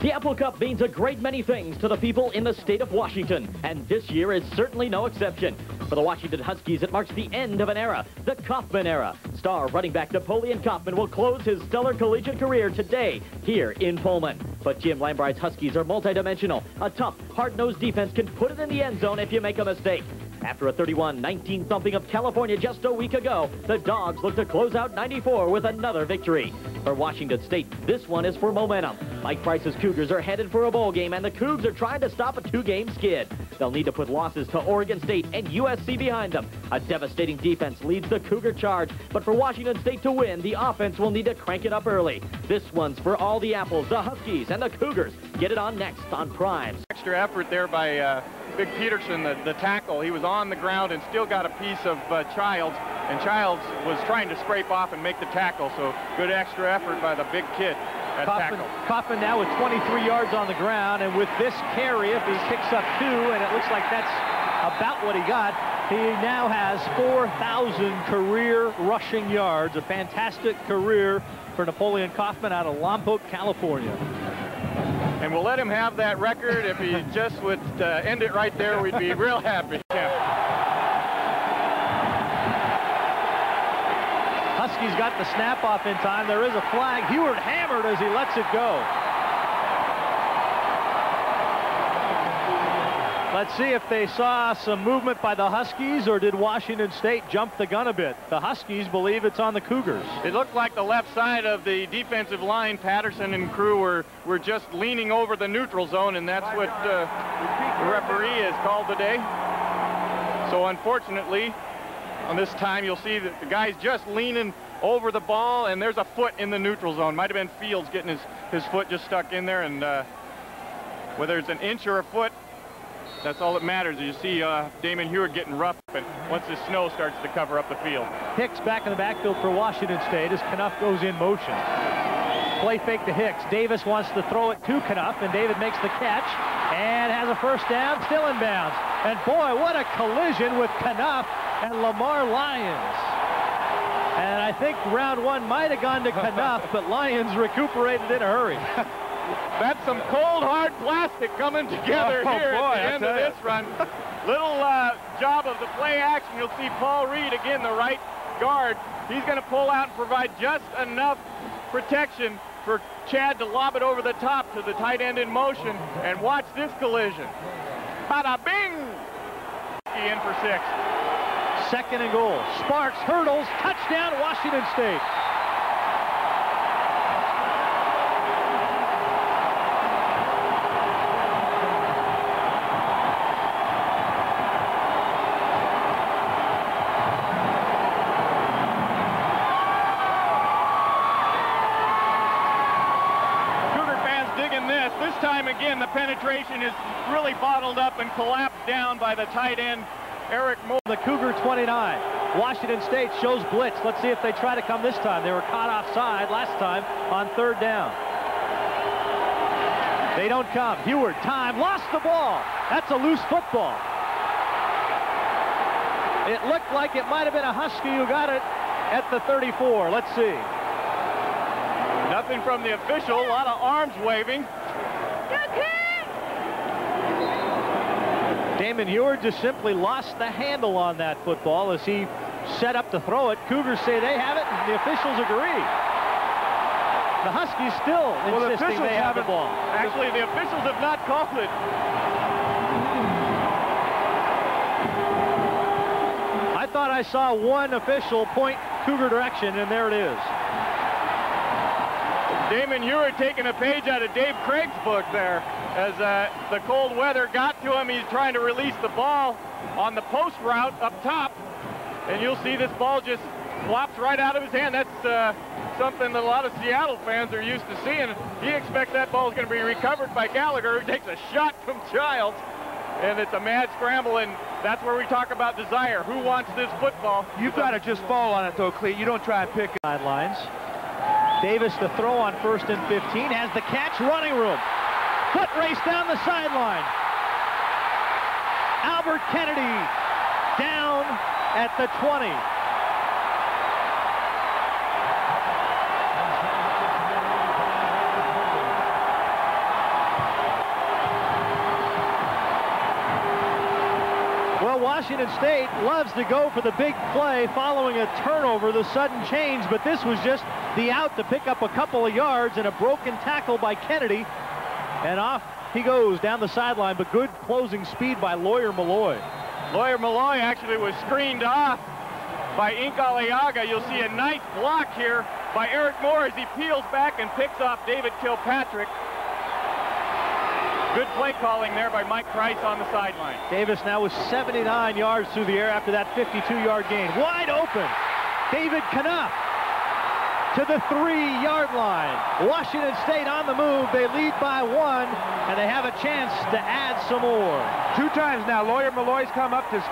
The Apple Cup means a great many things to the people in the state of Washington, and this year is certainly no exception. For the Washington Huskies, it marks the end of an era, the Kaufman era. Star running back Napoleon Kaufman will close his stellar collegiate career today here in Pullman. But Jim Lambright's Huskies are multidimensional. A tough, hard-nosed defense can put it in the end zone if you make a mistake. After a 31-19 thumping of California just a week ago, the Dogs look to close out 94 with another victory. For Washington State, this one is for momentum. Mike Price's Cougars are headed for a bowl game, and the Cougs are trying to stop a two-game skid. They'll need to put losses to Oregon State and USC behind them. A devastating defense leads the Cougar charge, but for Washington State to win, the offense will need to crank it up early. This one's for all the Apples, the Huskies, and the Cougars. Get it on next on Prime. Extra effort there by Big Peterson, the tackle. He was on the ground and still got a piece of Childs, and Childs was trying to scrape off and make the tackle, so good extra effort by the big kid at tackle. Kaufman now with 23 yards on the ground, and with this carry, if he picks up 2, and it looks like that's about what he got, he now has 4,000 career rushing yards, a fantastic career for Napoleon Kaufman out of Lompoc, California. And we'll let him have that record. If he just would end it right there, we'd be real happy. Huskies got the snap off in time. There is a flag. Heward hammered as he lets it go. Let's see if they saw some movement by the Huskies, or did Washington State jump the gun a bit? The Huskies believe it's on the Cougars. It looked like the left side of the defensive line, Patterson and crew were just leaning over the neutral zone, and that's what the referee has called today. So unfortunately, on this time, you'll see that the guy's just leaning over the ball, and there's a foot in the neutral zone. Might have been Fields getting his foot just stuck in there, and whether it's an inch or a foot, that's all that matters. You see Damon Heward getting rough, and once the snow starts to cover up the field. Hicks back in the backfield for Washington State as Knuff goes in motion. Play fake to Hicks. Davis wants to throw it to Knuff, and David makes the catch and has a first down, still in bounds. And boy, what a collision with Knuff and Lamar Lyons. And I think round 1 might have gone to Knuff, but Lyons recuperated in a hurry. That's some cold, hard plastic coming together here at the end of this run. Little job of the play action. You'll see Paul Reed, again, the right guard. He's going to pull out and provide just enough protection for Chad to lob it over the top to the tight end in motion. And watch this collision. Bada bing! In for 6. 2nd and goal. Sparks hurdles, touchdown, Washington State. This time again, the penetration is really bottled up and collapsed down by the tight end, Eric Moore. The Cougar 29. Washington State shows blitz. Let's see if they try to come this time. They were caught offside last time on 3rd down. They don't come. Heward, time, lost the ball. That's a loose football. It looked like it might have been a Husky who got it at the 34. Let's see. Nothing from the official. A lot of arms waving. Damon Heward just simply lost the handle on that football as he set up to throw it. Cougars say they have it, and the officials agree. The Huskies still insisting they have the ball. Actually, the officials have not called it. I thought I saw one official point Cougar direction, and there it is. Damon Heward taking a page out of Dave Craig's book there. As the cold weather got to him, he's trying to release the ball on the post route up top. And you'll see this ball just flops right out of his hand. That's something that a lot of Seattle fans are used to seeing. He expects that ball is going to be recovered by Gallagher, who takes a shot from Childs. And it's a mad scramble, and that's where we talk about desire. Who wants this football? You've got to just fall on it, though, Clete. You don't try and pick it. Sidelines. Davis to throw on 1st and 15. Has the catch, running room. Foot race down the sideline. Albert Kennedy down at the 20. Washington State loves to go for the big play following a turnover, the sudden change, but this was just the out to pick up a couple of yards and a broken tackle by Kennedy. And off he goes down the sideline, but good closing speed by Lawyer Malloy. Lawyer Malloy actually was screened off by Ink Aliaga. You'll see a nice block here by Eric Moore as he peels back and picks off David Kilpatrick. Good play calling there by Mike Price on the sideline. Davis now with 79 yards through the air after that 52-yard gain. Wide open. David Knuff to the 3-yard line. Washington State on the move. They lead by 1, and they have a chance to add some more. 2 times now, Lawyer Malloy's come up to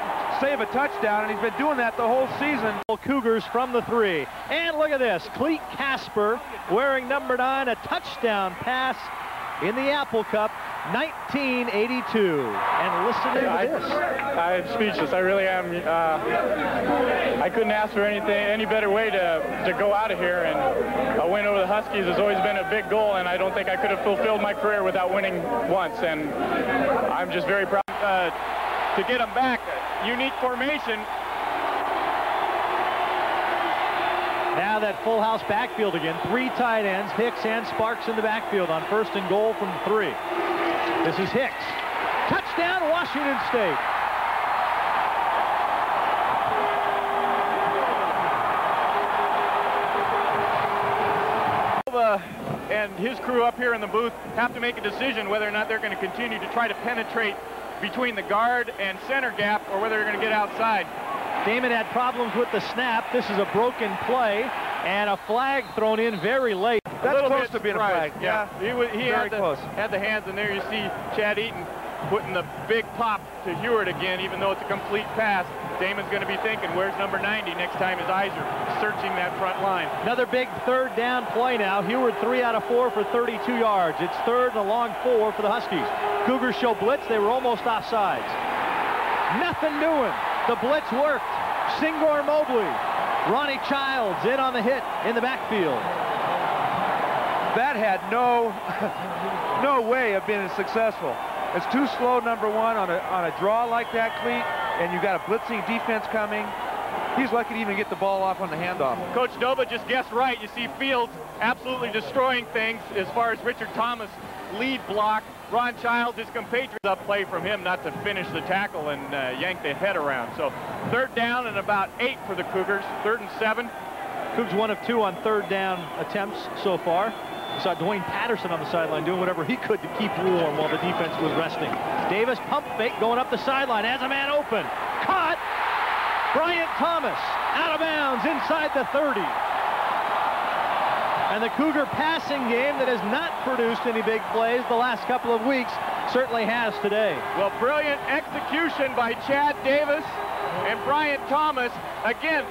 save a touchdown, and he's been doing that the whole season. Cougars from the 3. And look at this. Cleet Casper wearing number 9, a touchdown pass in the Apple Cup, 1982. And listen to this. I'm speechless. I really am. I couldn't ask for any better way to go out of here, and a win over the Huskies has always been a big goal, and I don't think I could have fulfilled my career without winning once, and I'm just very proud to get them back. Unique formation. Now that full house backfield again. 3 tight ends, Hicks and Sparks in the backfield on 1st and goal from 3. This is Hicks. Touchdown, Washington State. And his crew up here in the booth have to make a decision whether or not they're going to continue to try to penetrate between the guard and center gap, or whether they're going to get outside. Damon had problems with the snap. This is a broken play and a flag thrown in very late. That's close to being a flag. Yeah, he had the hands, and there you see Chad Eaton putting the big pop to Hewitt again, even though it's a complete pass. Damon's going to be thinking, where's number 90 next time his eyes are searching that front line. Another big 3rd down play now. Hewitt 3 out of 4 for 32 yards. It's 3rd and a long 4 for the Huskies. Cougars show blitz. They were almost offsides. Nothing doing. The blitz worked. Singor Mobley. Ronnie Childs in on the hit in the backfield. That had no way of being successful. It's too slow, number 1, on a draw like that, Cleet, and you've got a blitzing defense coming. He's lucky to even get the ball off on the handoff. Coach Nova just guessed right. You see Fields absolutely destroying things as far as Richard Thomas lead block. Ron Childs, his compatriot, up play from him not to finish the tackle and yank the head around. So 3rd down and about 8 for the Cougars. 3rd and 7. Cougs 1 of 2 on 3rd down attempts so far. We saw Dwayne Patterson on the sideline doing whatever he could to keep warm while the defense was resting. Davis pump fake going up the sideline, has a man open. Caught! Bryant Thomas out of bounds inside the 30. And the Cougar passing game that has not produced any big plays the last couple of weeks certainly has today. Well, brilliant execution by Chad Davis and Bryant Thomas. Again,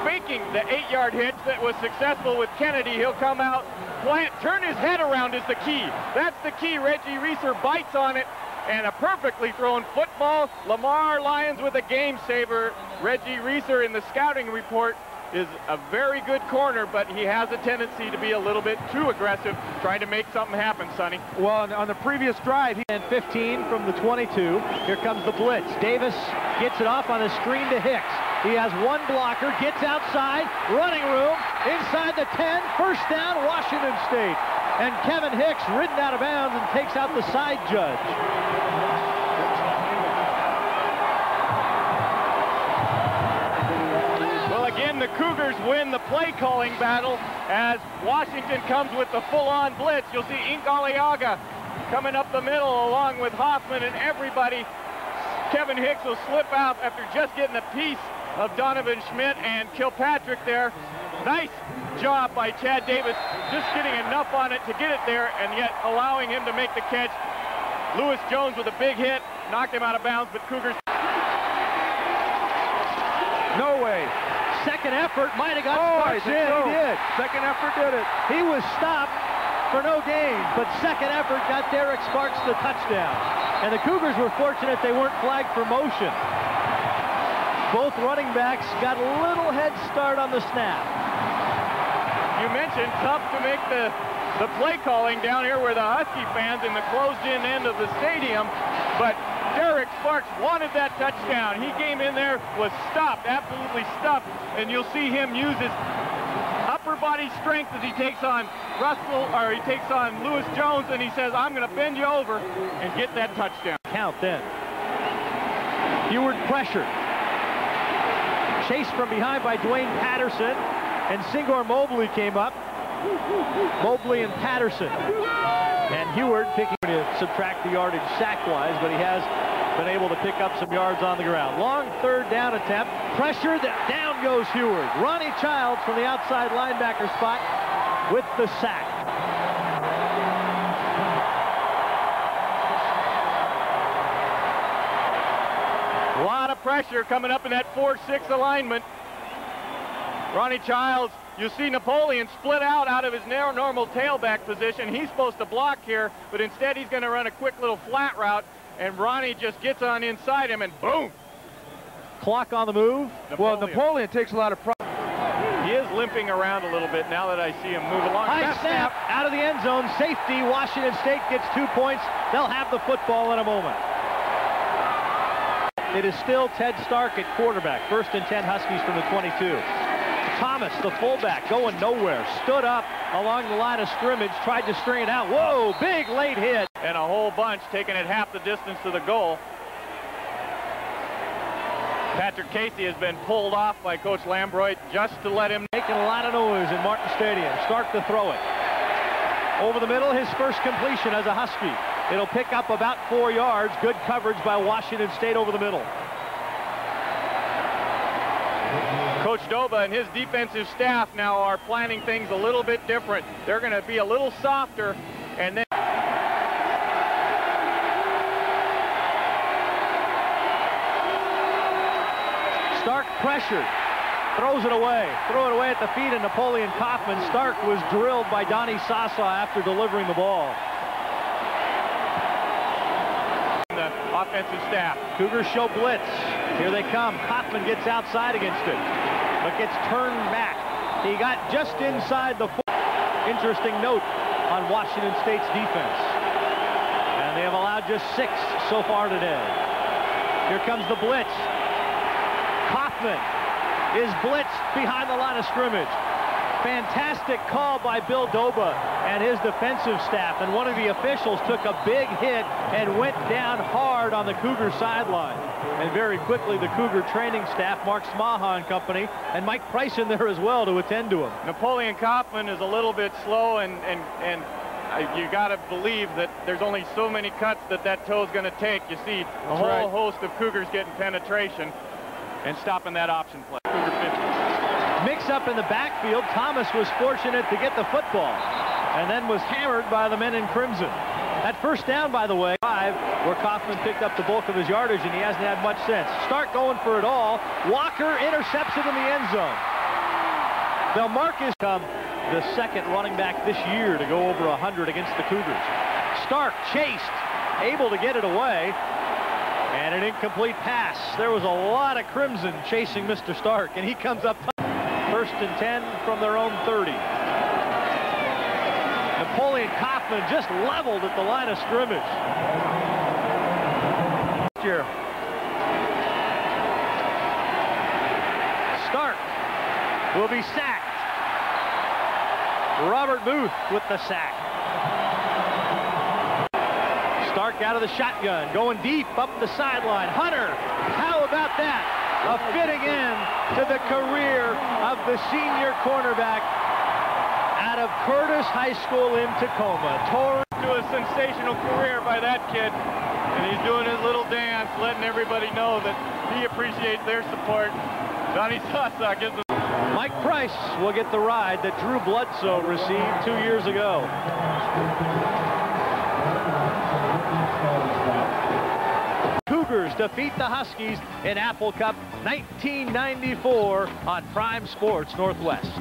faking the 8-yard hitch that was successful with Kennedy. He'll come out, plant, turn his head around is the key. That's the key. Reggie Reeser bites on it, and a perfectly thrown football. Lamar Lyons with a game saver. Reggie Reeser in the scouting report is a very good corner, but he has a tendency to be a little bit too aggressive, trying to make something happen, Sonny. Well, on the previous drive, and 15 from the 22. Here comes the blitz. Davis gets it off on a screen to Hicks. He has 1 blocker, gets outside, running room, inside the 10, 1st down, Washington State. And Kevin Hicks ridden out of bounds and takes out the side judge. Again, the Cougars win the play calling battle as Washington comes with the full-on blitz. You'll see Ink Aliaga coming up the middle along with Hoffman and everybody. Kevin Hicks will slip out after just getting a piece of Donovan Schmidt and Kilpatrick there. Nice job by Chad Davis, just getting enough on it to get it there and yet allowing him to make the catch. Lewis Jones with a big hit, knocked him out of bounds, but Cougars. no way. Second effort might have got Sparks in. He did. Second effort did it. He was stopped for no gain, but second effort got Derek Sparks the touchdown. And the Cougars were fortunate they weren't flagged for motion. Both running backs got a little head start on the snap. You mentioned tough to make the play calling down here where the Husky fans in the closed-in end of the stadium, but Derek Sparks wanted that touchdown. He came in there, was stuffed, absolutely stuffed, and you'll see him use his upper body strength as he takes on Lewis Jones, and he says, I'm going to bend you over and get that touchdown. Count then. Heward pressured. Chased from behind by Dwayne Patterson, and Singor Mobley came up. Mobley and Patterson. And Heward picking to subtract the yardage sack-wise, but he has been able to pick up some yards on the ground. Long third down attempt. Pressured. Down goes Heward. Ronnie Childs from the outside linebacker spot with the sack. A lot of pressure coming up in that 4-6 alignment. Ronnie Childs, you see Napoleon split out of his narrow normal tailback position. He's supposed to block here, but instead he's going to run a quick little flat route, and Ronnie just gets on inside him, and boom! Clock on the move. Well, Napoleon takes a lot of pride. He is limping around a little bit now that I see him move along. High snap out of the end zone. Safety. Washington State gets 2 points. They'll have the football in a moment. It is still Ted Stark at quarterback. 1st and 10 Huskies from the 22. Thomas, the fullback, going nowhere. Stood up along the line of scrimmage, tried to string it out. Whoa, big late hit. And a whole bunch taking it half the distance to the goal. Patrick Casey has been pulled off by Coach Lambroit just to let him. Making a lot of noise in Martin Stadium. Stark to throw it. Over the middle, his first completion as a Husky. It'll pick up about 4 yards. Good coverage by Washington State over the middle. Coach Doba and his defensive staff now are planning things a little bit different. They're going to be a little softer, and then Stark pressured, throws it away. Throw it away at the feet of Napoleon Kaufman. Stark was drilled by Donnie Sasa after delivering the ball. The offensive staff. Cougars show blitz. Here they come. Kaufman gets outside against it, but gets turned back. He got just inside the 4. Interesting note on Washington State's defense. And they have allowed just 6 so far today. Here comes the blitz. Kaufman is blitzed behind the line of scrimmage. Fantastic call by Bill Doba and his defensive staff, and one of the officials took a big hit and went down hard on the Cougar sideline. And very quickly the Cougar training staff, Mark Smaha and company, and Mike Price in there as well to attend to him. Napoleon Kaufman is a little bit slow, and you got to believe that there's only so many cuts that toe's going to take. You see a whole host of Cougars getting penetration and stopping that option play. Cougar 50. Mix up in the backfield. Thomas was fortunate to get the football and then was hammered by the men in crimson. That first down, by the way, where Kaufman picked up the bulk of his yardage, and he hasn't had much since. Stark going for it all. Walker intercepts it in the end zone. Belmarcus come the second running back this year to go over 100 against the Cougars. Stark chased, able to get it away, and an incomplete pass. There was a lot of crimson chasing Mr. Stark, and he comes up 1st and 10 from their own 30. Napoleon Kaufman just leveled at the line of scrimmage. Stark will be sacked. Robert Booth with the sack. Stark out of the shotgun, going deep up the sideline. Hunter, how about that? A fitting end to the career of the senior cornerback out of Curtis High School in Tacoma. Tore to a sensational career by that kid, and he's doing his little dance, letting everybody know that he appreciates their support. Donnie Sasa gives him. Mike Price will get the ride that Drew Bledsoe received 2 years ago. Cougars defeat the Huskies in Apple Cup 1994 on Prime Sports Northwest.